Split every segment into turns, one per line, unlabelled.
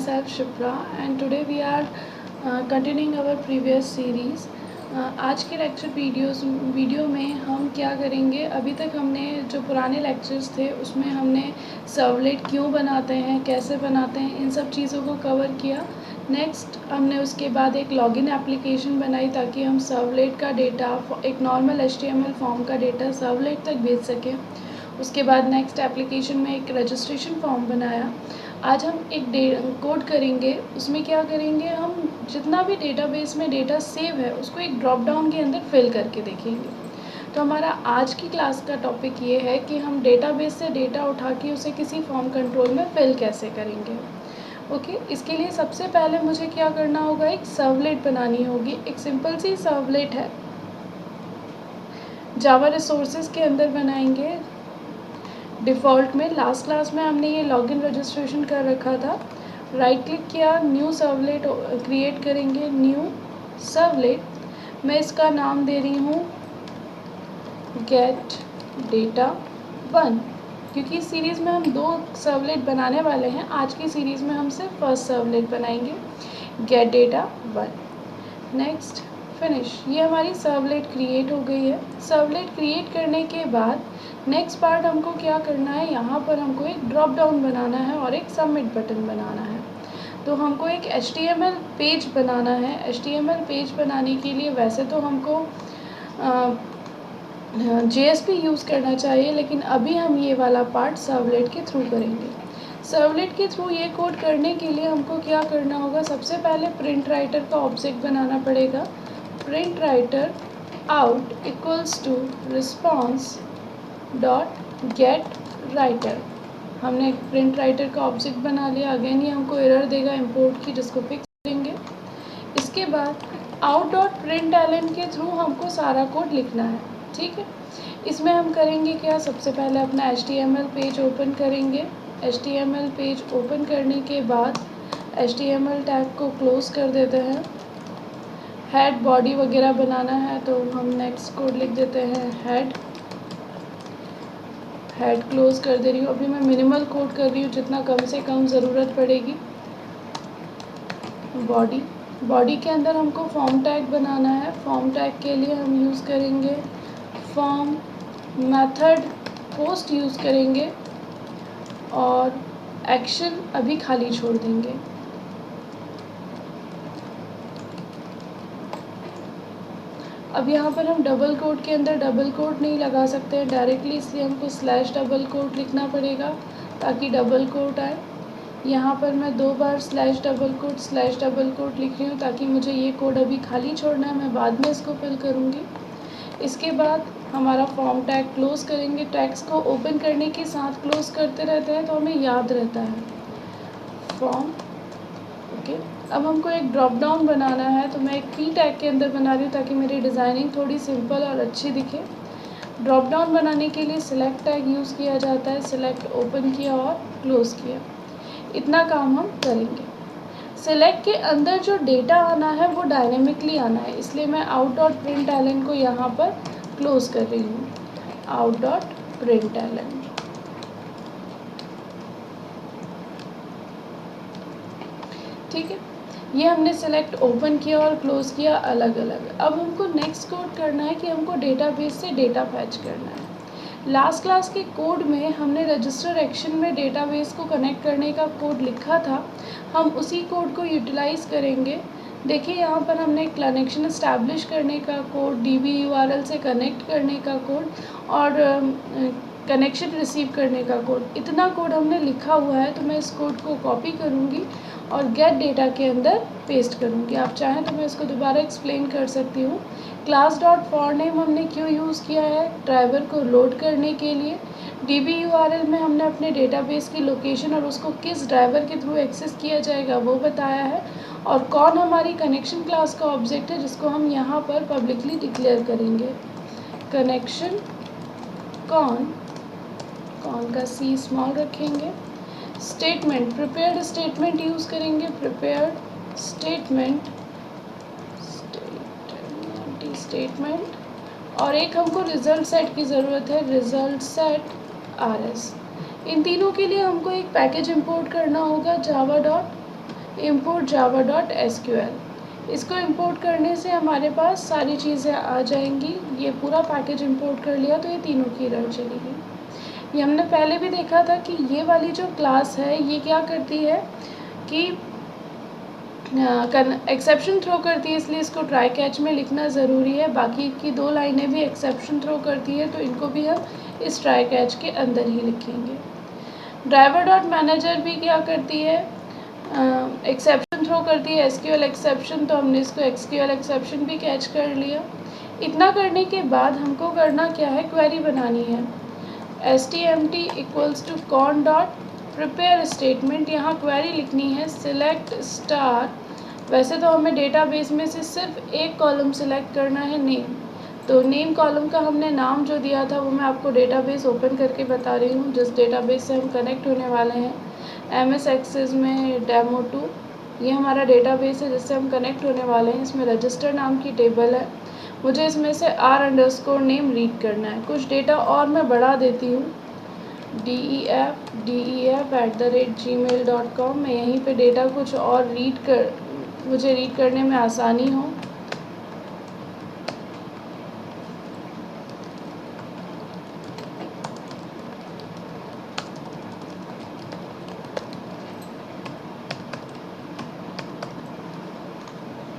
myself Shipra and today we are continuing our previous series. आज के lecture video में हम क्या करेंगे, अभी तक हमने जो पुराने लेक्चर्स थे उसमें हमने सर्वलेट क्यों बनाते हैं, कैसे बनाते हैं, इन सब चीज़ों को कवर किया। नेक्स्ट हमने उसके बाद एक लॉगिन एप्लीकेशन बनाई ताकि हम सर्वलेट का डेटा, एक नॉर्मल HTML फॉर्म का डेटा सर्वलेट तक भेज सकें। उसके बाद नेक्स्ट एप्लीकेशन में एक रजिस्ट्रेशन फॉर्म बनाया। आज हम एक कोड करेंगे, उसमें क्या करेंगे, हम जितना भी डेटाबेस में डेटा सेव है उसको एक ड्रॉप डाउन के अंदर फिल करके देखेंगे। तो हमारा आज की क्लास का टॉपिक ये है कि हम डेटाबेस से डेटा उठा के उसे किसी फॉर्म कंट्रोल में फिल कैसे करेंगे। ओके, इसके लिए सबसे पहले मुझे क्या करना होगा, एक सर्वलेट बनानी होगी। एक सिंपल सी सर्वलेट है, जावा रिसोर्सेज के अंदर बनाएंगे। डिफ़ॉल्ट में लास्ट क्लास में हमने ये लॉगिन रजिस्ट्रेशन कर रखा था। राइट क्लिक किया, न्यू सर्वलेट क्रिएट करेंगे। न्यू सर्वलेट, मैं इसका नाम दे रही हूँ गेट डेटा 1, क्योंकि इस सीरीज़ में हम 2 सर्वलेट बनाने वाले हैं। आज की सीरीज़ में हम सिर्फ फर्स्ट सर्वलेट बनाएंगे, गेट डेटा 1। Next, finish. ये हमारी सर्वलेट क्रिएट हो गई है। सर्वलेट क्रिएट करने के बाद नेक्स्ट पार्ट हमको क्या करना है, यहाँ पर हमको एक ड्रॉप डाउन बनाना है और एक सबमिट बटन बनाना है। तो हमको एक HTML पेज बनाना है। HTML पेज बनाने के लिए वैसे तो हमको JSP यूज़ करना चाहिए, लेकिन अभी हम ये वाला पार्ट सर्वलेट के थ्रू करेंगे। सर्वलेट के थ्रू ये कोड करने के लिए हमको क्या करना होगा, सबसे पहले प्रिंट राइटर का ऑब्जेक्ट बनाना पड़ेगा। Print writer out equals to response dot get writer. हमने प्रिंट राइटर का ऑब्जेक्ट बना लिया। अगेन ये हमको एरर देगा इंपोर्ट की, जिसको फिक्स करेंगे। इसके बाद आउट डॉट प्रिंट एलन के थ्रू हमको सारा कोड लिखना है, ठीक है। इसमें हम करेंगे क्या, सबसे पहले अपना HTML पेज ओपन करेंगे। HTML पेज ओपन करने के बाद HTML टैग को क्लोज़ कर देते हैं। हेड बॉडी वगैरह बनाना है तो हम नेक्स्ट कोड लिख देते हैं हेड क्लोज़ कर दे रही हूँ। अभी मैं मिनिमल कोड कर रही हूँ, जितना कम से कम ज़रूरत पड़ेगी। बॉडी के अंदर हमको फॉर्म टैग बनाना है। फॉर्म टैग के लिए हम यूज़ करेंगे फॉर्म मेथड पोस्ट यूज़ करेंगे और एक्शन अभी खाली छोड़ देंगे। अब यहाँ पर हम डबल कोट के अंदर डबल कोट नहीं लगा सकते हैं डायरेक्टली, इसलिए हमको स्लैश डबल कोट लिखना पड़ेगा ताकि डबल कोट आए। यहाँ पर मैं 2 बार स्लैश डबल कोट लिख रही हूँ ताकि मुझे ये कोड अभी खाली छोड़ना है, मैं बाद में इसको फिल करूँगी। इसके बाद हमारा फॉर्म टैग क्लोज़ करेंगे। टैग्स को ओपन करने के साथ क्लोज़ करते रहते हैं तो हमें याद रहता है फॉर्म। ओके, अब हमको एक ड्रॉप डाउन बनाना है, तो मैं एक P टैग के अंदर बना रही हूँ ताकि मेरी डिज़ाइनिंग थोड़ी सिंपल और अच्छी दिखे। ड्रॉप डाउन बनाने के लिए सिलेक्ट टैग यूज़ किया जाता है। सिलेक्ट ओपन किया और क्लोज़ किया, इतना काम हम करेंगे। सिलेक्ट के अंदर जो डेटा आना है वो डायनेमिकली आना है, इसलिए मैं आउट डॉट प्रिंट एलन को यहाँ पर क्लोज़ कर रही हूँ। आउट डॉट प्रिंट एलन, ठीक है। ये हमने सेलेक्ट ओपन किया और क्लोज़ किया अलग अलग। अब हमको नेक्स्ट कोड करना है कि हमको डेटाबेस से डेटा फैच करना है। लास्ट क्लास के कोड में हमने रजिस्टर एक्शन में डेटाबेस को कनेक्ट करने का कोड लिखा था, हम उसी कोड को यूटिलाइज़ करेंगे। देखिए यहाँ पर हमने कनेक्शन इस्टेब्लिश करने का कोड, DB URL से कनेक्ट करने का कोड और कनेक्शन रिसीव करने का कोड, इतना कोड हमने लिखा हुआ है। तो मैं इस कोड को कॉपी करूँगी और गेट डेटा के अंदर पेस्ट करूँगी। आप चाहें तो मैं इसको दोबारा एक्सप्लेन कर सकती हूँ। क्लास डॉट फॉर नेम हमने क्यों यूज़ किया है, ड्राइवर को लोड करने के लिए। DB URL में हमने अपने डेटाबेस की लोकेशन और उसको किस ड्राइवर के थ्रू एक्सेस किया जाएगा वो बताया है। और कौन हमारी कनेक्शन क्लास का ऑब्जेक्ट है जिसको हम यहाँ पर पब्लिकली डिक्लेयर करेंगे। कनेक्शन कौन का C स्मॉल रखेंगे। स्टेटमेंट, प्रिपेयर्ड स्टेटमेंट यूज़ करेंगे। प्रिपेयर्ड स्टेटमेंट और एक हमको रिज़ल्ट सेट की ज़रूरत है, रिज़ल्ट सेट RS। इन तीनों के लिए हमको एक पैकेज इंपोर्ट करना होगा, java.rs। import java.sql। इसको इंपोर्ट करने से हमारे पास सारी चीज़ें आ जाएंगी। ये पूरा पैकेज इंपोर्ट कर लिया तो ये तीनों की एरर चलेगी। ये हमने पहले भी देखा था कि ये वाली जो क्लास है ये क्या करती है कि एक्सेप्शन थ्रो करती है, इसलिए इसको ट्राई कैच में लिखना ज़रूरी है। बाकी की 2 लाइनें भी एक्सेप्शन थ्रो करती है तो इनको भी हम इस ट्राई कैच के अंदर ही लिखेंगे। ड्राइवर डॉट मैनेजर भी क्या करती है, एक्सेप्शन थ्रो करती है, एसक्यूएल एक्सेप्शन, तो हमने इसको एसक्यूएल एक्सेप्शन भी कैच कर लिया। इतना करने के बाद हमको करना क्या है, क्वेरी बनानी है। stmt equals to con dot prepare statement, यहाँ क्वेरी लिखनी है सिलेक्ट स्टार। वैसे तो हमें डेटाबेस में से सिर्फ एक कॉलम सिलेक्ट करना है, नेम, तो नेम कॉलम का हमने नाम जो दिया था वो मैं आपको डेटाबेस ओपन करके बता रही हूँ जिस डेटाबेस से हम कनेक्ट होने वाले हैं। MS एक्सेस में डेमो2 ये हमारा डेटाबेस है जिससे हम कनेक्ट होने वाले हैं। इसमें रजिस्टर नाम की टेबल है। मुझे इसमें से r_name रीड करना है। कुछ डेटा और मैं बढ़ा देती हूँ, def@gmail.com। मैं यहीं पे डेटा कुछ और मुझे रीड करने में आसानी हो।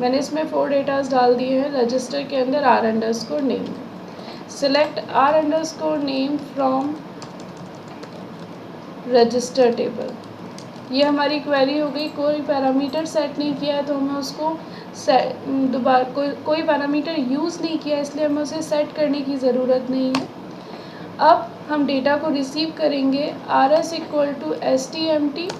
मैंने इसमें 4 डेटास डाल दिए हैं रजिस्टर के अंदर r_name। Select r_name from register table. ये हमारी क्वेरी हो गई। कोई पैरामीटर सेट नहीं किया है तो हमें उसको दोबारा कोई पैरामीटर यूज़ नहीं किया इसलिए हमें उसे सेट करने की ज़रूरत नहीं है। अब हम डेटा को रिसीव करेंगे। rs equal to stmt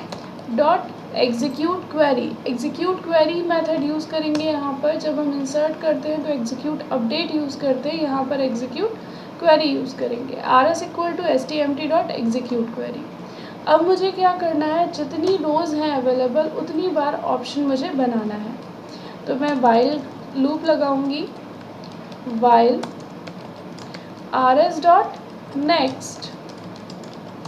dot execute query. Execute query method use करेंगे यहाँ पर। जब हम इंसर्ट करते हैं तो एग्जीक्यूट अपडेट यूज़ करते हैं, यहाँ पर एग्जीक्यूट क्वेरी यूज़ करेंगे। rs equal to stmt dot execute query. अब मुझे क्या करना है, जितनी रोज़ हैं अवेलेबल उतनी बार ऑप्शन मुझे बनाना है। तो मैं वाइल लूप लगाऊंगी। While rs dot next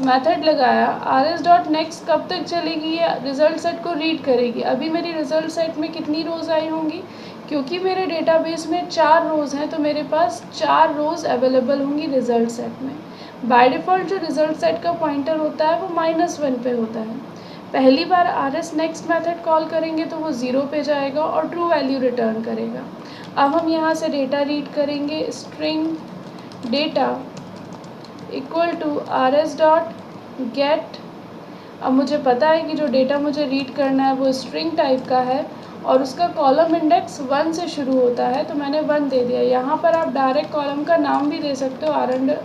method लगाया। rs डॉट नेक्स्ट कब तक चलेगी, ये रिज़ल्ट सेट को रीड करेगी। अभी मेरी रिज़ल्ट सेट में कितनी रोज़ आई होंगी, क्योंकि मेरे डेटाबेस में 4 रोज़ हैं तो मेरे पास 4 रोज़ अवेलेबल होंगी रिज़ल्ट सेट में। बाय डिफ़ॉल्ट जो रिज़ल्ट सेट का पॉइंटर होता है वो -1 पे होता है। पहली बार rs नेक्स्ट मेथड कॉल करेंगे तो वो 0 पे जाएगा और ट्रू वैल्यू रिटर्न करेगा। अब हम यहाँ से डेटा रीड करेंगे। String data equal to rs dot get. अब मुझे पता है कि जो डेटा मुझे रीड करना है वो स्ट्रिंग टाइप का है और उसका कॉलम इंडेक्स 1 से शुरू होता है तो मैंने 1 दे दिया। यहाँ पर आप डायरेक्ट कॉलम का नाम भी दे सकते हो, r_name,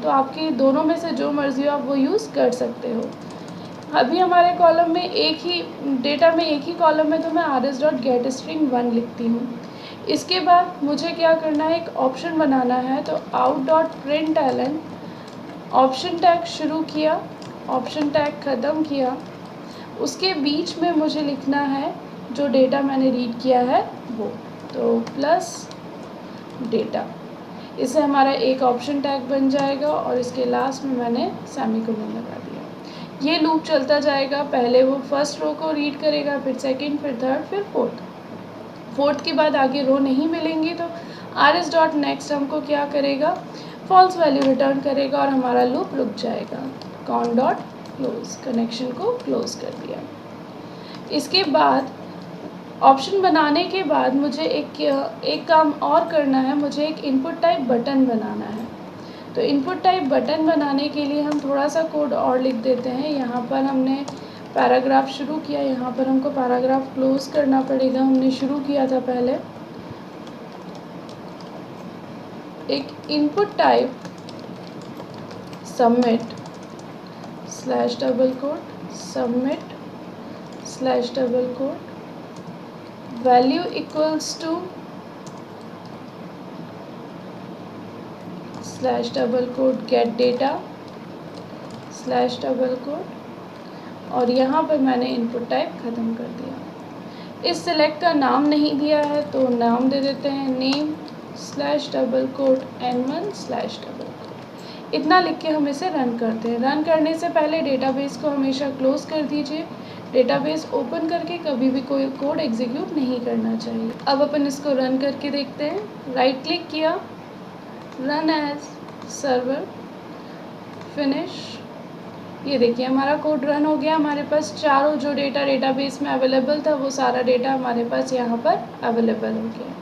तो आपकी दोनों में से जो मर्ज़ी हो आप वो यूज़ कर सकते हो। अभी हमारे कॉलम में एक ही डेटा में एक ही कॉलम है तो मैं rs डॉट गेट स्ट्रिंग 1 लिखती हूँ। इसके बाद मुझे क्या करना है, एक ऑप्शन बनाना है। तो out.println ऑप्शन टैग शुरू किया, ऑप्शन टैग ख़त्म किया, उसके बीच में मुझे लिखना है जो डेटा मैंने रीड किया है वो, तो प्लस डेटा। इससे हमारा एक ऑप्शन टैग बन जाएगा और इसके लास्ट में मैंने सेमीकोलन लगा दिया। ये लूप चलता जाएगा। पहले वो फर्स्ट रो को रीड करेगा, फिर सेकंड, फिर थर्ड, फिर फोर्थ के बाद आगे रो नहीं मिलेंगी तो rs डॉट नेक्स्ट हमको क्या करेगा, फॉल्स वैल्यू रिटर्न करेगा और हमारा लूप रुक जाएगा। कॉन डॉट क्लोज, कनेक्शन को क्लोज कर दिया। इसके बाद ऑप्शन बनाने के बाद मुझे एक काम और करना है, मुझे एक इनपुट टाइप बटन बनाना है। तो इनपुट टाइप बटन बनाने के लिए हम थोड़ा सा कोड और लिख देते हैं। यहाँ पर हमने पैराग्राफ शुरू किया, यहाँ पर हमको पैराग्राफ क्लोज करना पड़ेगा। हमने शुरू किया था पहले एक input type submit slash double quote submit slash double quote value equals to slash double quote get data slash double quote, और यहाँ पर मैंने इनपुट टाइप ख़त्म कर दिया। इस सिलेक्ट का नाम नहीं दिया है तो नाम दे देते हैं name slash double quote n1 slash double quote. इतना लिख के हम इसे रन करते हैं। रन करने से पहले डेटाबेस को हमेशा क्लोज कर दीजिए। डेटाबेस ओपन करके कभी भी कोई कोड एग्जीक्यूट नहीं करना चाहिए। अब अपन इसको रन करके देखते हैं। राइट क्लिक किया, रन एज सर्वर, फिनिश। ये देखिए हमारा कोड रन हो गया। हमारे पास चारों जो डेटा डेटाबेस में अवेलेबल था वो सारा डेटा हमारे पास यहाँ पर अवेलेबल हो गया।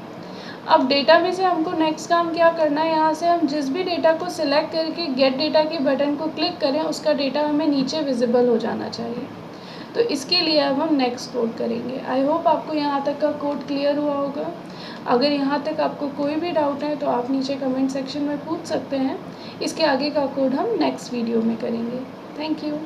अब डेटा में से हमको नेक्स्ट काम क्या करना है, यहाँ से हम जिस भी डेटा को सिलेक्ट करके गेट डेटा के बटन को क्लिक करें उसका डेटा हमें नीचे विजिबल हो जाना चाहिए। तो इसके लिए अब हम नेक्स्ट कोड करेंगे। आई होप आपको यहाँ तक का कोड क्लियर हुआ होगा। अगर यहाँ तक आपको कोई भी डाउट है तो आप नीचे कमेंट सेक्शन में पूछ सकते हैं। इसके आगे का कोड हम नेक्स्ट वीडियो में करेंगे। Thank you.